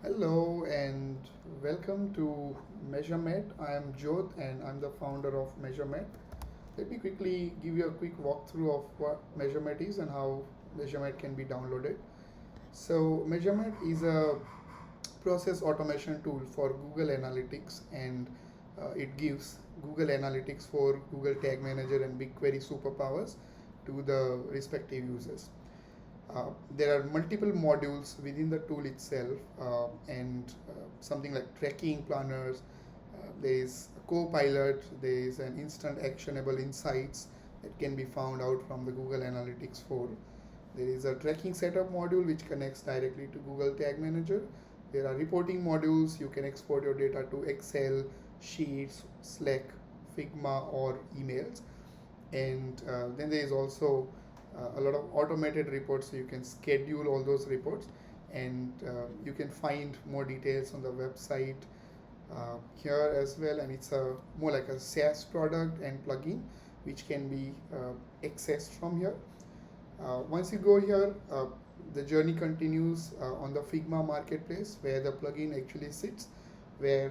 Hello and welcome to Measuremate. I am Jyoth and I'm the founder of Measuremate. Let me quickly give you a quick walkthrough of what Measuremate is and how Measuremate can be downloaded. So, Measuremate is a process automation tool for Google Analytics, and it gives Google Analytics for Google Tag Manager and BigQuery superpowers to the respective users. There are multiple modules within the tool itself, and something like tracking planners. There is a co-pilot. There is an instant actionable insights that can be found out from the Google Analytics 4. There is a tracking setup module which connects directly to Google Tag Manager. There are reporting modules. You can export your data to Excel, Sheets, Slack, Figma, or emails. And then there is also a lot of automated reports, so you can schedule all those reports, and you can find more details on the website here as well. And it's a more like a SaaS product and plugin which can be accessed from here. Once you go here, the journey continues on the Figma marketplace where the plugin actually sits, where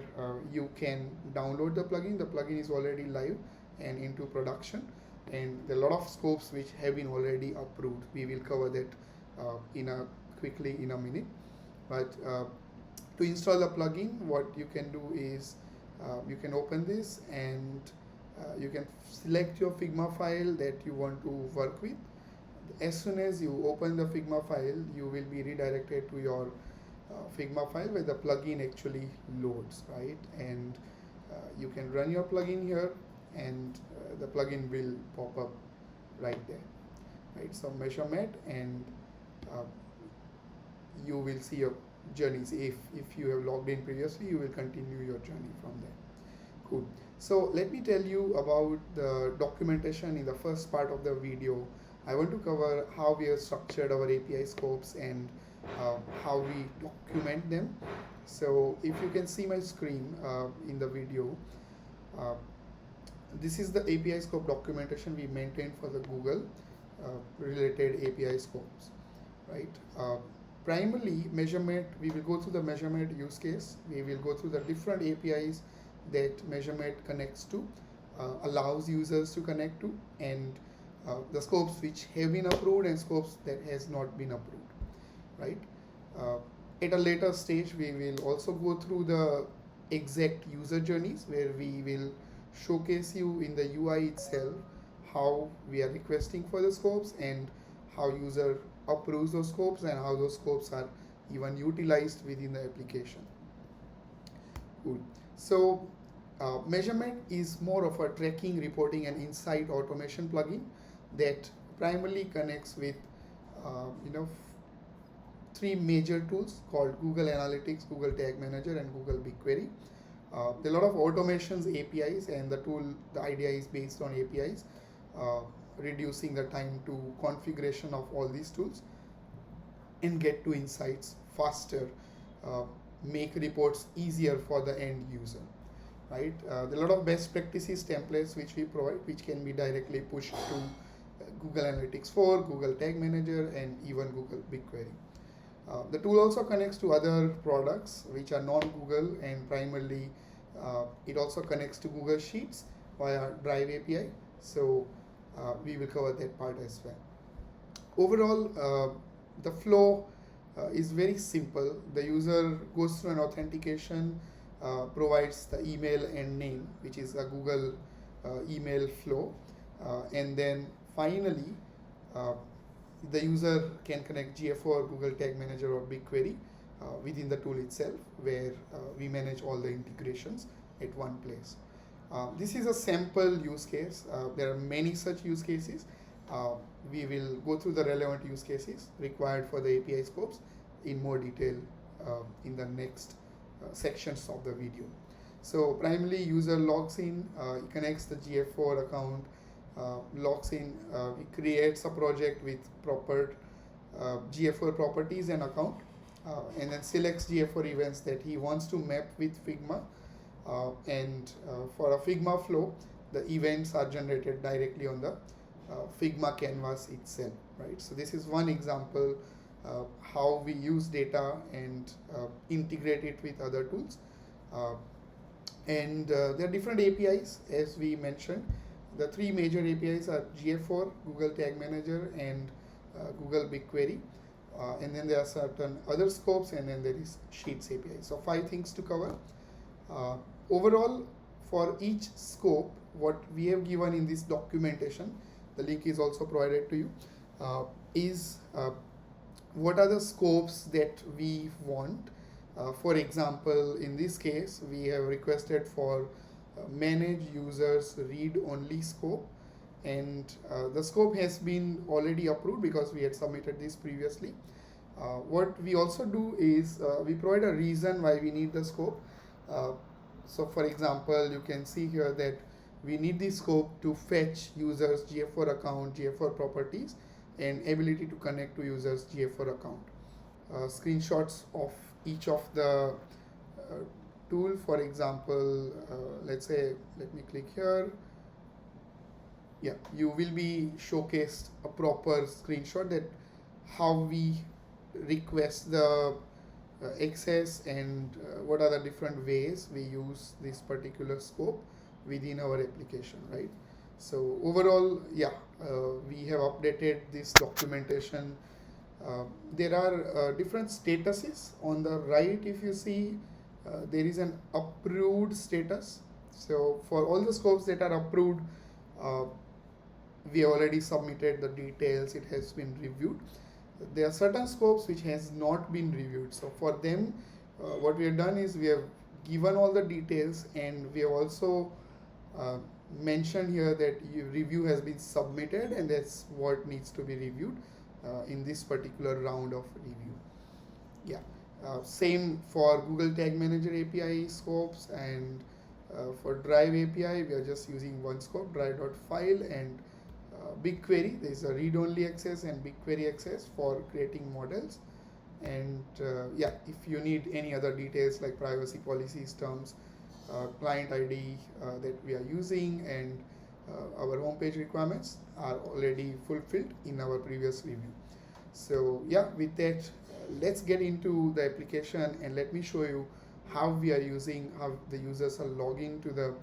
you can download the plugin. The plugin is already live and into production, and there are a lot of scopes which have been already approved. We will cover that quickly in a minute. But to install the plugin, what you can do is you can open this, and you can select your Figma file that you want to work with. As soon as you open the Figma file, you will be redirected to your Figma file where the plugin actually loads, right? And you can run your plugin here, and the plugin will pop up right there, right? So Measuremate, and uh, you will see your journeys. If you have logged in previously, you will continue your journey from there. Cool. So let me tell you about the documentation in the first part of the video. I want to cover how we have structured our API scopes and how we document them. So if you can see my screen in the video, uh, this is the API scope documentation we maintain for the Google related API scopes, right? Primarily, Measuremate, we will go through the Measuremate use case. We will go through the different APIs that Measuremate connects to, allows users to connect to, and the scopes which have been approved and scopes that has not been approved, right? At a later stage, we will also go through the exact user journeys where we will showcase you in the UI itself how we are requesting for the scopes and how user approves those scopes and how those scopes are even utilized within the application. Cool. So Measurement is more of a tracking, reporting, and insight automation plugin that primarily connects with three major tools called Google Analytics, Google Tag Manager, and Google BigQuery. There are a lot of automations, APIs, and the idea is based on APIs, reducing the time to configuration of all these tools and get to insights faster, make reports easier for the end user, right? There are a lot of best practices templates which we provide, which can be directly pushed to Google Analytics 4, Google Tag Manager, and even Google BigQuery. The tool also connects to other products which are non-Google, and primarily it also connects to Google Sheets via Drive API. So we will cover that part as well. Overall, the flow is very simple. The user goes through an authentication, provides the email and name, which is a Google email flow, and then finally the user can connect GFO, Google Tag Manager, or BigQuery within the tool itself, where we manage all the integrations at one place. This is a sample use case. There are many such use cases. We will go through the relevant use cases required for the API scopes in more detail in the next sections of the video. So primarily, user logs in, he connects the GF4 account, logs in, he creates a project with proper GF4 properties and account, and then selects GF4 events that he wants to map with Figma. And for a Figma flow, the events are generated directly on the Figma canvas itself, right? So this is one example how we use data and integrate it with other tools. Uh, and there are different APIs as we mentioned. The three major APIs are GA4, Google Tag Manager, and Google BigQuery. And then there are certain other scopes, and then there is Sheets API. So 5 things to cover. Uh, Overall, for each scope, what we have given in this documentation, the link is also provided to you, is what are the scopes that we want. For example, in this case, we have requested for manage users read only scope, and the scope has been already approved because we had submitted this previously. What we also do is we provide a reason why we need the scope. So for example, you can see here that we need the scope to fetch users GA4 account, GA4 properties, and ability to connect to users GA4 account. Screenshots of each of the tool, for example, let's say, let me click here. Yeah, you will be showcased a proper screenshot that how we request the access and what are the different ways we use this particular scope within our application, right? So overall, yeah, we have updated this documentation. There are different statuses on the right. If you see, there is an approved status. So for all the scopes that are approved, we already submitted the details, it has been reviewed. There are certain scopes which has not been reviewed. So for them, what we have done is we have given all the details, and we have also mentioned here that review has been submitted, and that's what needs to be reviewed in this particular round of review. Yeah, same for Google Tag Manager API scopes, and for Drive API we are just using one scope, drive.file, and BigQuery, there is a read-only access and BigQuery access for creating models. And yeah, if you need any other details like privacy policies, terms, client ID that we are using, and our homepage requirements are already fulfilled in our previous review. So yeah, with that, let's get into the application, and let me show you how we are using, how the users are logging to the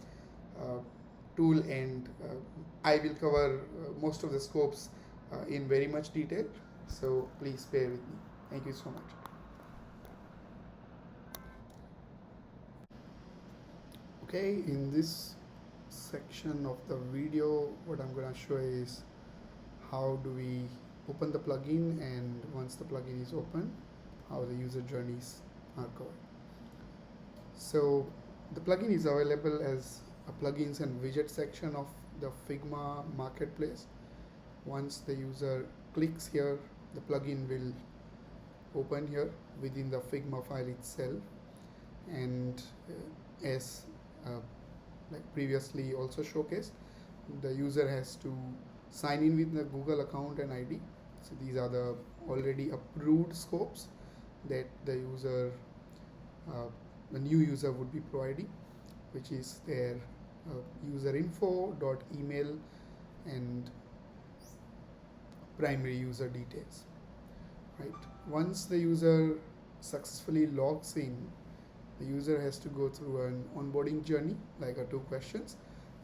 tool, and I will cover most of the scopes in very much detail, so please bear with me. Thank you so much. Okay, in this section of the video, what I'm going to show is how do we open the plugin, and once the plugin is open, how the user journeys are covered. So the plugin is available as a plugins and widget section of the Figma marketplace. Once the user clicks here, the plugin will open here within the Figma file itself, and as like previously also showcased, the user has to sign in with the Google account and ID. So these are the already approved scopes that the user, the new user would be providing, which is their user info dot email and primary user details, right? Once the user successfully logs in, the user has to go through an onboarding journey, like 2 questions,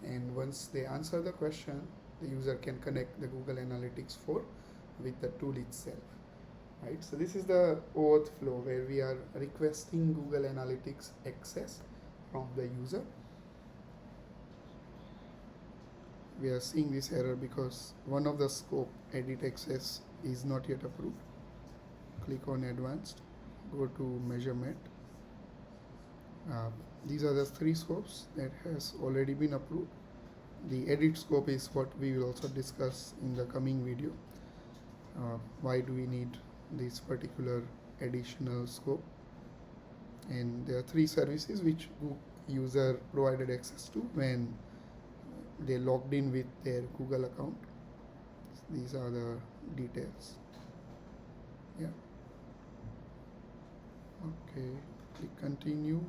and once they answer the question, the user can connect the Google Analytics 4 with the tool itself, right? So this is the OAuth flow where we are requesting Google Analytics access from the user. We are seeing this error because one of the scope, edit access, is not yet approved. Click on advanced, go to Measuremate. These are the 3 scopes that has already been approved. The edit scope is what we will also discuss in the coming video. Why do we need this particular additional scope? And there are 3 services which user provided access to when they logged in with their Google account. These are the details. Yeah. Okay, click continue.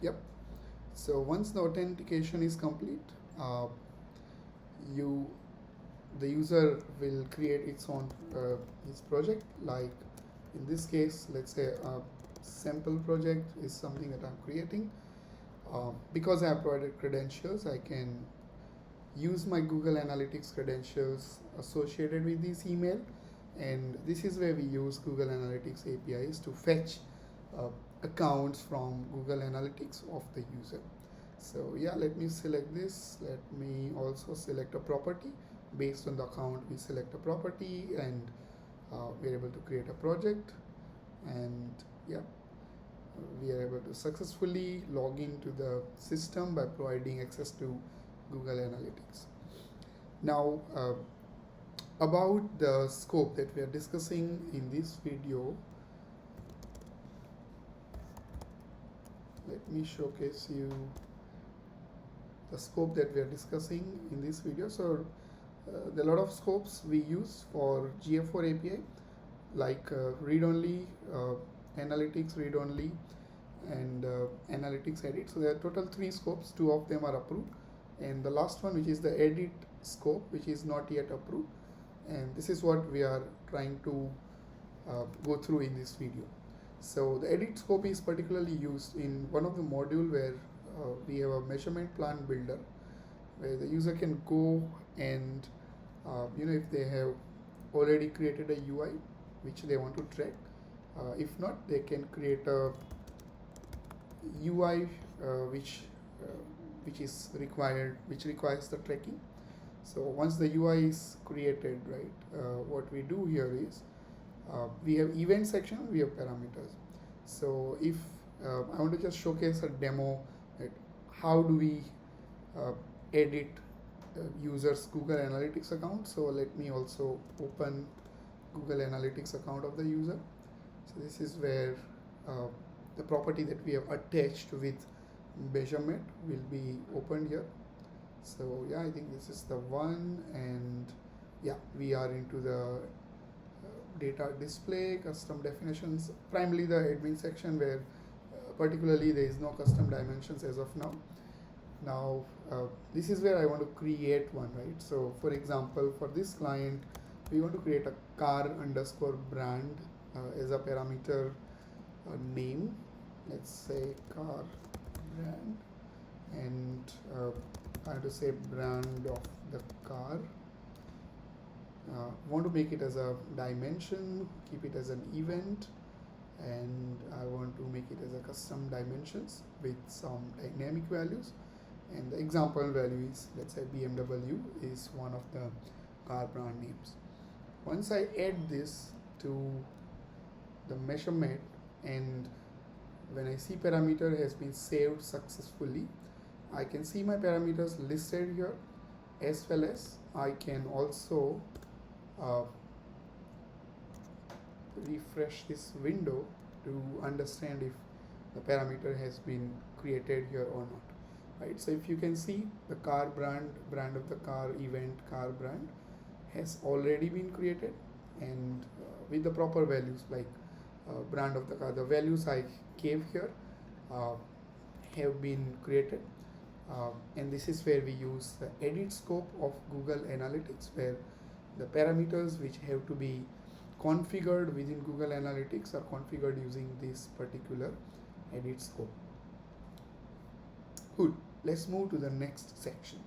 Yep. So once the authentication is complete, uh, you the user will create its own its project. Like in this case, let's say a sample project is something that I'm creating. Because I have provided credentials, I can use my Google Analytics credentials associated with this email, and this is where we use Google Analytics APIs to fetch uh, accounts from Google Analytics of the user. So yeah, let me select this. Let me also select a property. Based on the account, we select a property, and we're able to create a project. And yeah, we are able to successfully log into the system by providing access to Google Analytics. Now, about the scope that we are discussing in this video, let me showcase you the scope that we are discussing in this video. So, there are a lot of scopes we use for GA4 API, like read-only, analytics read-only, and analytics edit. So there are total 3 scopes. 2 of them are approved, and the last one, which is the edit scope, which is not yet approved. And this is what we are trying to go through in this video. So the edit scope is particularly used in one of the module where we have a measurement plan builder, where the user can go and if they have already created a UI which they want to track. If not, they can create a UI which is required, which requires the tracking. So once the UI is created, right, what we do here is we have event section, we have parameters. So if I want to just showcase a demo, that how do we edit users Google Analytics account. So let me also open Google Analytics account of the user. So this is where the property that we have attached with Measuremate will be opened here. So yeah, I think this is the one, and yeah, we are into the data display, custom definitions, primarily the admin section, where particularly there is no custom dimensions as of now. Now this is where I want to create one, right? So for example, for this client, we want to create a car underscore brand as a parameter name. Let's say car brand, and I have to say brand of the car. Want to make it as a dimension, keep it as an event, and I want to make it as a custom dimensions with some dynamic values. And the example value is, let's say BMW is one of the car brand names. Once I add this to the measurement, and when I see parameter has been saved successfully, I can see my parameters listed here, as well as I can also refresh this window to understand if the parameter has been created here or not. Right, so if you can see, the car brand of the car, event car brand has already been created, and with the proper values, like brand of the car, the values I gave here have been created, and this is where we use the edit scope of Google Analytics, where the parameters which have to be configured within Google Analytics are configured using this particular edit scope. Good. Let's move to the next section.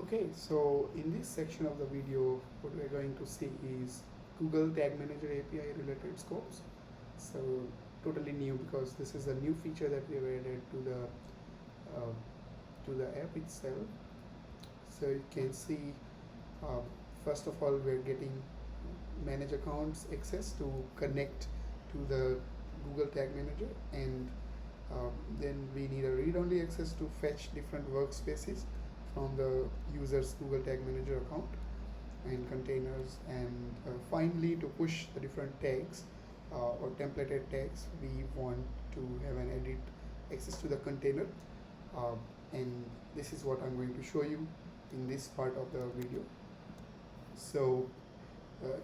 Okay, so in this section of the video, what we're going to see is Google Tag Manager API related scopes. So totally new, because this is a new feature that we have added to the app itself. So you can see, first of all, we're getting manage accounts access to connect to the Google Tag Manager, and then we need a read-only access to fetch different workspaces from the user's Google Tag Manager account and containers, and finally to push the different tags or templated tags. We want to have an edit access to the container, and this is what I'm going to show you in this part of the video. So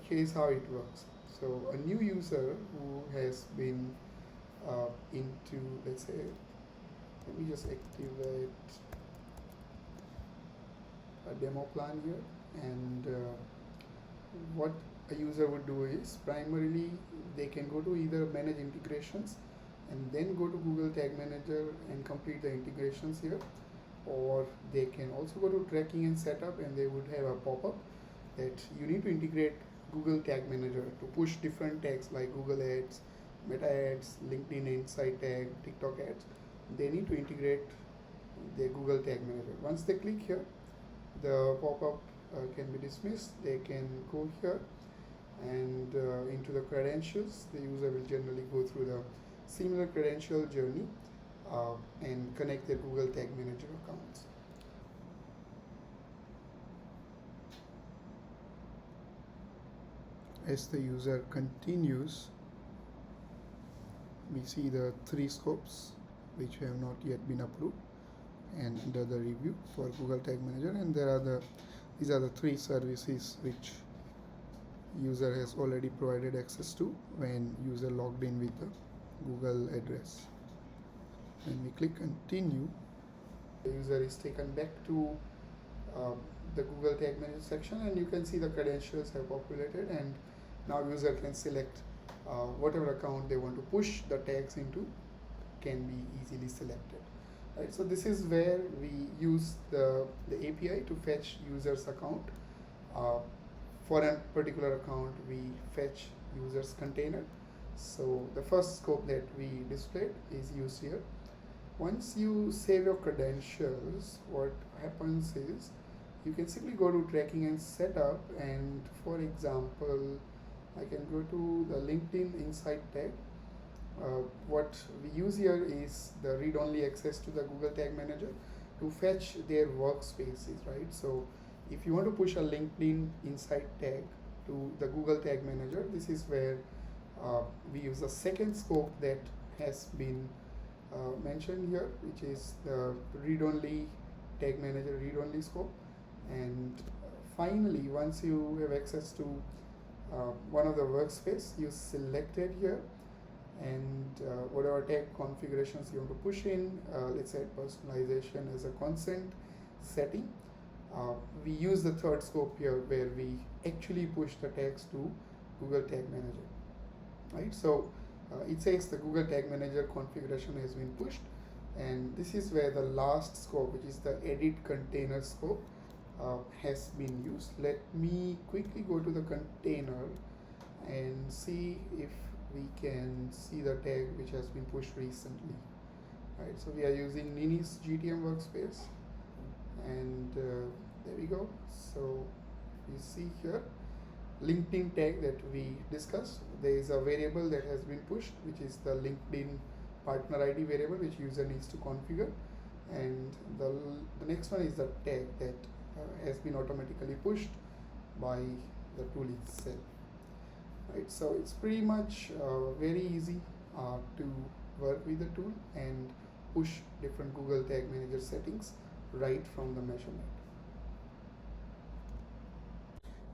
here's how it works. So a new user who has been into, let's say, let me just activate a demo plan here, and what a user would do is primarily they can go to either manage integrations and then go to Google Tag Manager and complete the integrations here, or they can also go to tracking and setup, and they would have a pop-up that you need to integrate Google Tag Manager to push different tags like Google Ads, Meta Ads, LinkedIn Insight Tag, TikTok Ads. They need to integrate the Google Tag Manager. Once they click here, the pop-up can be dismissed. They can go here and into the credentials. The user will generally go through the similar credential journey and connect their Google Tag Manager accounts. As the user continues, we see the 3 scopes which have not yet been approved and under the review for Google Tag Manager, and these are the 3 services which user has already provided access to when user logged in with the Google address. When we click continue, the user is taken back to the Google Tag Manager section, and you can see the credentials have populated, and now user can select whatever account they want to push the tags into can be easily selected. Right, so this is where we use the API to fetch user's account. For a particular account, we fetch user's container. So the first scope that we displayed is used here. Once you save your credentials, what happens is you can simply go to tracking and setup, and for example, I can go to the LinkedIn Insight tag. What we use here is the read-only access to the Google Tag Manager to fetch their workspaces, right? So if you want to push a LinkedIn Insight tag to the Google Tag Manager, this is where we use the second scope that has been mentioned here, which is the read-only Tag Manager read-only scope. And finally, once you have access to one of the workspace, you select it here, and whatever tag configurations you want to push in, let's say personalization as a consent setting. We use the third scope here where we actually push the tags to Google Tag Manager, right? So it says the Google Tag Manager configuration has been pushed, and this is where the last scope, which is the edit container scope, has been used. Let me quickly go to the container and see if we can see the tag which has been pushed recently. Right, so we are using Nini's GTM workspace, and there we go. So you see here LinkedIn tag that we discussed. There is a variable that has been pushed, which is the LinkedIn partner ID variable, which user needs to configure, and the next one is the tag that has been automatically pushed by the tool itself. Right, so it's pretty much very easy to work with the tool and push different Google Tag Manager settings right from the Measuremate.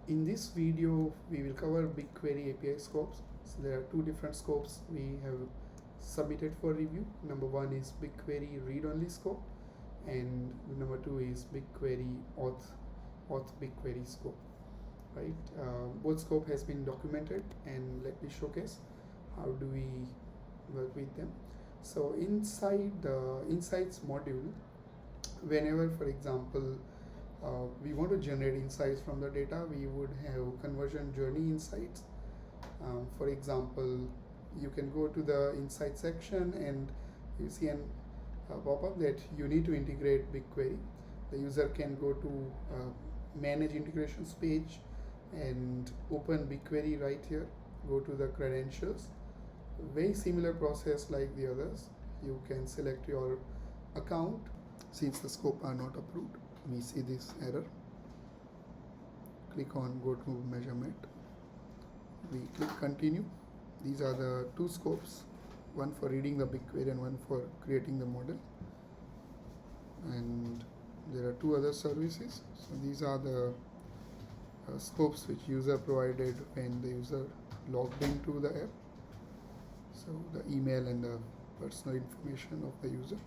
In this video, we will cover BigQuery API scopes. So there are 2 different scopes we have submitted for review. Number 1 is BigQuery read-only scope, and number 2 is BigQuery auth BigQuery scope. Right, both scope has been documented, and let me showcase how do we work with them. So inside the insights module, whenever, for example, we want to generate insights from the data, we would have conversion journey insights. For example, you can go to the insight section and you see an pop-up that you need to integrate BigQuery. The user can go to manage integrations page and open BigQuery right here. Go to the credentials. Very similar process like the others. You can select your account. Since the scope are not approved, we see this error. Click on go to Measuremate. We click continue. These are the 2 scopes, one for reading the BigQuery and one for creating the model. And there are 2 other services. So these are the scopes which user provided when the user logged into the app. So the email and the personal information of the user.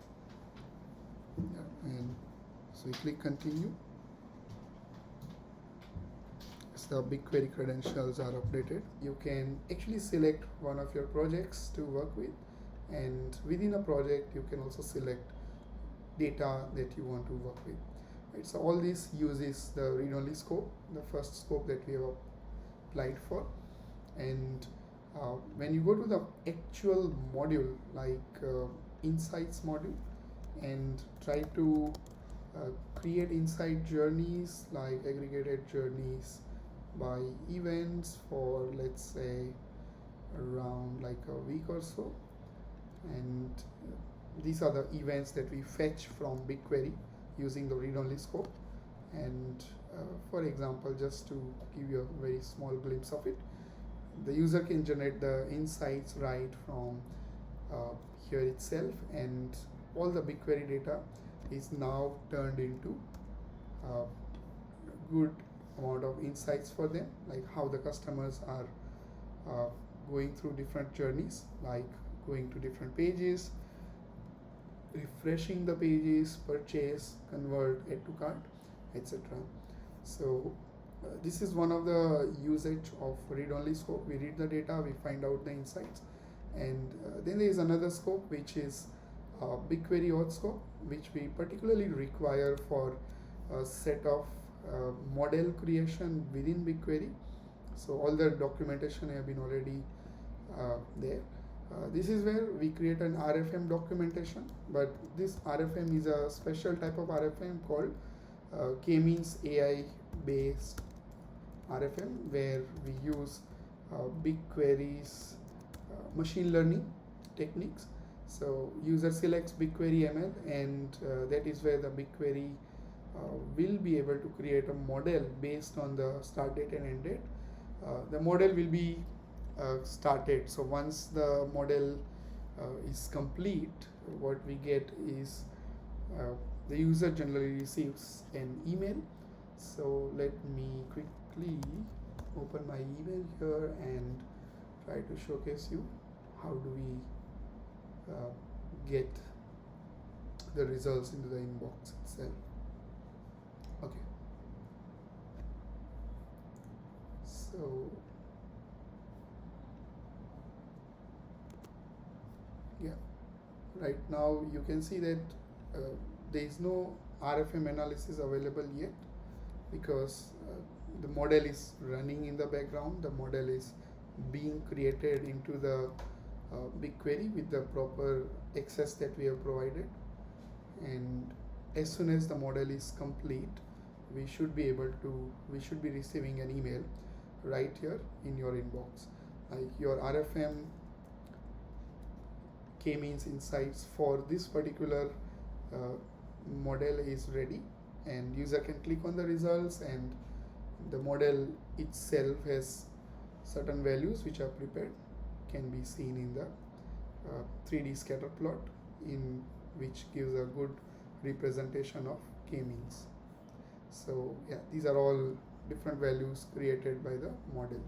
Yeah, and so you click continue. As the BigQuery credentials are updated, you can actually select one of your projects to work with, and within a project you can also select data that you want to work with. Right, so all this uses the read-only scope, the first scope that we have applied for. And when you go to the actual module, like insights module, and try to create insight journeys, like aggregated journeys by events for, let's say, around like a week or so, and these are the events that we fetch from BigQuery using the read-only scope. And for example, just to give you a very small glimpse of it, the user can generate the insights right from here itself, and all the BigQuery data is now turned into good amount of insights for them, like how the customers are going through different journeys, like going to different pages, refreshing the pages, purchase, convert, add to cart, etc. So this is one of the usage of read-only scope. We read the data, we find out the insights, and then there is another scope which is BigQuery OAuth scope, which we particularly require for a set of model creation within BigQuery. So all the documentation have been already there. This is where we create an RFM documentation, but this RFM is a special type of RFM called K-means AI based RFM, where we use BigQuery's machine learning techniques. So user selects BigQuery ML, and that is where the BigQuery will be able to create a model based on the start date and end date. The model will be started. So once the model is complete, what we get is the user generally receives an email. So let me quickly open my email here and try to showcase you how do we get the results into the inbox itself. Okay, so yeah, right now you can see that there is no RFM analysis available yet, because the model is running in the background. The model is being created into the BigQuery with the proper access that we have provided, and as soon as the model is complete, we should be receiving an email right here in your inbox, like your RFM K-means insights for this particular model is ready, and user can click on the results, and the model itself has certain values which are prepared, can be seen in the 3D scatter plot, in which gives a good representation of K-means. So yeah, these are all different values created by the model.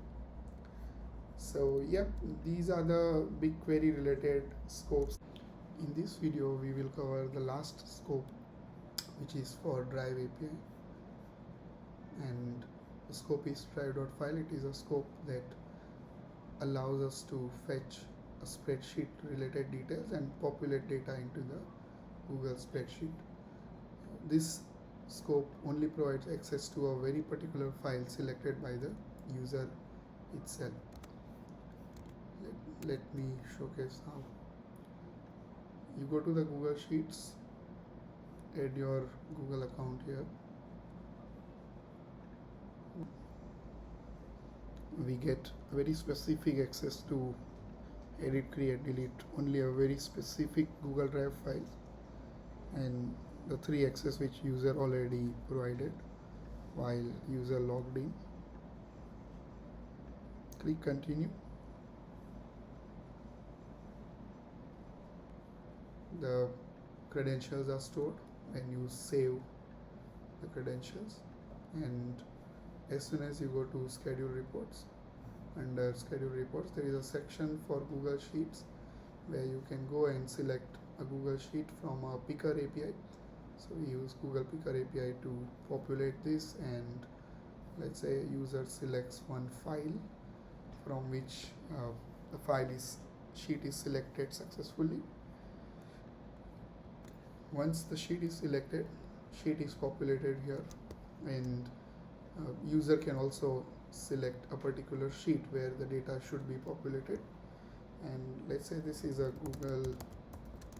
So yep, these are the BigQuery related scopes. In this video we will cover the last scope, which is for Drive API, and the scope is drive.file. It is a scope that allows us to fetch a spreadsheet related details and populate data into the Google spreadsheet. This scope only provides access to a very particular file selected by the user itself. Let me showcase how. You go to the Google Sheets, add your Google account here. We get very specific access to edit, create, delete only a very specific Google Drive file, and the 3 access which user already provided while user logged in. Click continue. The credentials are stored when you save the credentials, and as soon as you go to schedule reports, under schedule reports, there is a section for Google Sheets where you can go and select a Google Sheet from a Picker API. So we use Google Picker API to populate this, and let's say user selects one file from which the sheet is selected successfully. Once the sheet is selected, sheet is populated here, and user can also select a particular sheet where the data should be populated. And let's say this is a Google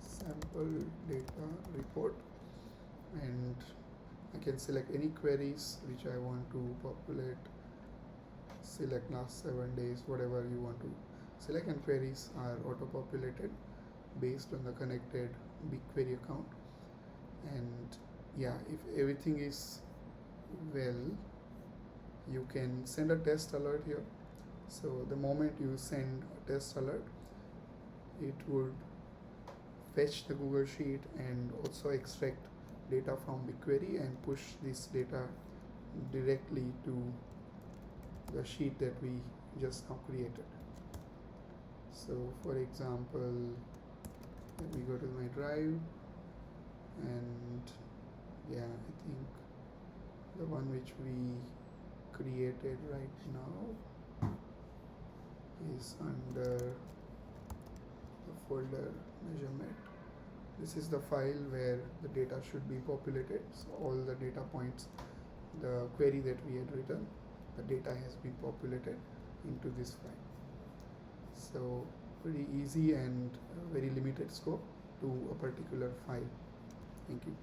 sample data report, and I can select any queries which I want to populate, select last 7 days, whatever you want to select, and queries are auto populated based on the connected BigQuery account. And yeah, if everything is well, you can send a test alert here. So the moment you send a test alert, it would fetch the Google Sheet and also extract data from BigQuery and push this data directly to the sheet that we just now created. So for example, let me go to my drive, and yeah, I think the one which we created right now is under the folder Measuremate. This is the file where the data should be populated. So all the data points, the query that we had written, the data has been populated into this file. So pretty easy and very limited scope to a particular file. Thank you.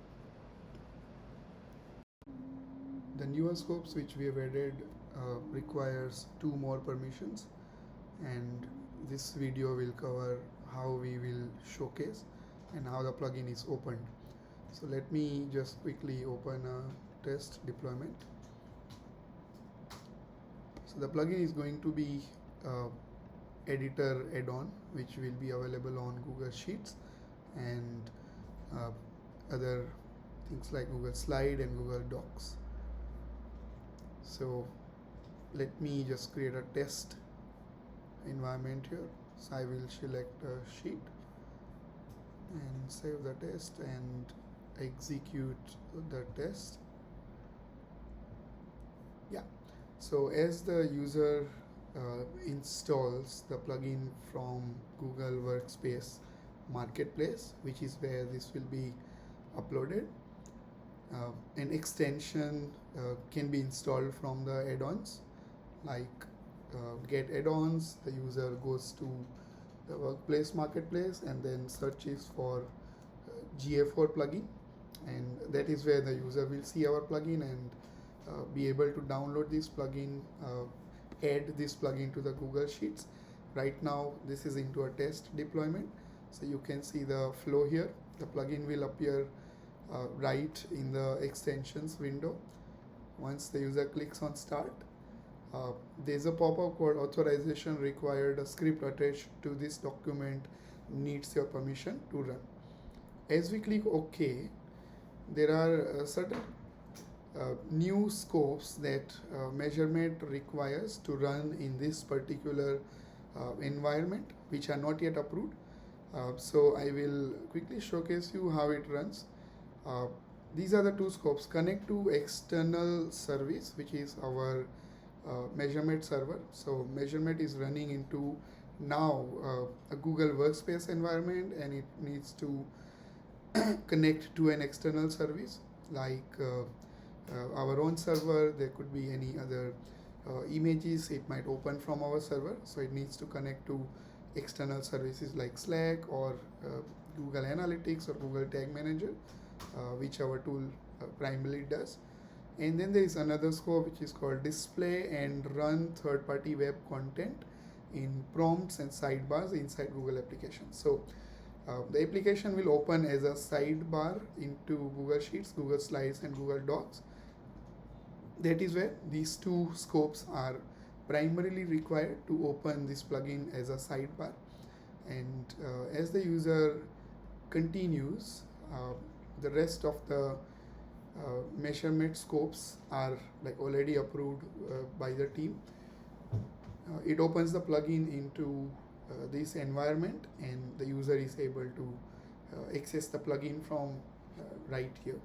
The newer scopes which we have added requires 2 more permissions, and this video will cover how we will showcase and how the plugin is opened. So let me just quickly open a test deployment. So the plugin is going to be editor add-on which will be available on Google Sheets and other things like Google Slide and Google Docs. So let me just create a test environment here. So I will select a sheet and save the test and execute the test. Yeah, so as the user installs the plugin from Google Workspace Marketplace, which is where this will be uploaded, an extension can be installed from the add-ons, like get add-ons. The user goes to the Workplace Marketplace and then searches for GA4 plugin, and that is where the user will see our plugin and be able to download this plugin, add this plugin to the Google Sheets. Right now this is into a test deployment, so you can see the flow here. The plugin will appear right in the extensions window. Once the user clicks on start, there's a pop-up called authorization required. A script attached to this document needs your permission to run. As we click OK, there are certain new scopes that Measuremate requires to run in this particular environment, which are not yet approved. So I will quickly showcase you how it runs. These are the 2 scopes: connect to external service, which is our Measuremate server. So Measuremate is running into now a Google Workspace environment, and it needs to connect to an external service like our own server. There could be any other images it might open from our server, so it needs to connect to external services like Slack or Google Analytics or Google Tag Manager, which our tool primarily does. And then there is another scope which is called display and run third-party web content in prompts and sidebars inside Google applications. So the application will open as a sidebar into Google Sheets, Google Slides and Google Docs. That is where these 2 scopes are primarily required to open this plugin as a sidebar. And as the user continues, the rest of the Measuremate scopes are like already approved by the team. It opens the plugin into this environment, and the user is able to access the plugin from right here.